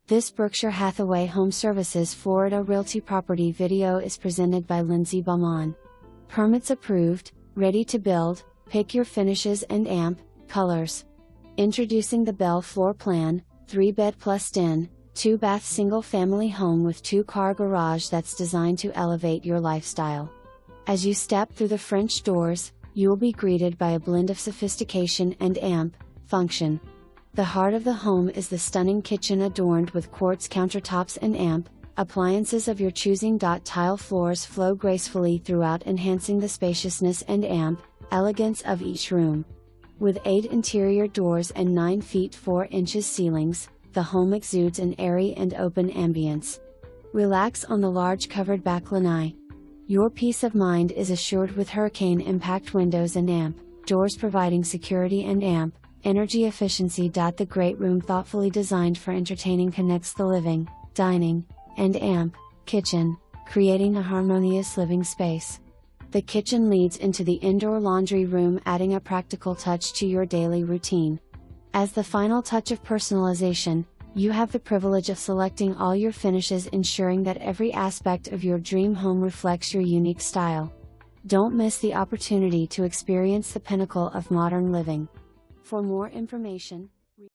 This Berkshire Hathaway HomeServices Florida Realty property video is presented by Lindsay Baumann. Permits approved, ready to build, pick your finishes and amp colors. Introducing the BELLE floor plan, 3-bed+den, 2-bath single-family home with 2-car garage that's designed to elevate your lifestyle. As you step through the French doors, you will be greeted by a blend of sophistication and amp function. The heart of the home is the stunning kitchen adorned with quartz countertops and amp appliances of your choosing.Tile. Floors flow gracefully throughout, enhancing the spaciousness and amp elegance of each room. With 8 interior doors and 9 feet 4 inches ceilings, the home exudes an airy and open ambience. Relax on the large covered back lanai. Your peace of mind is assured with hurricane impact windows and amp doors providing security and amp energy efficiency. The great room, thoughtfully designed for entertaining, connects the living, dining, and amp kitchen, creating a harmonious living space. The kitchen leads into the indoor laundry room, adding a practical touch to your daily routine. As the final touch of personalization, you have the privilege of selecting all your finishes, ensuring that every aspect of your dream home reflects your unique style. Don't miss the opportunity to experience the pinnacle of modern living. For more information,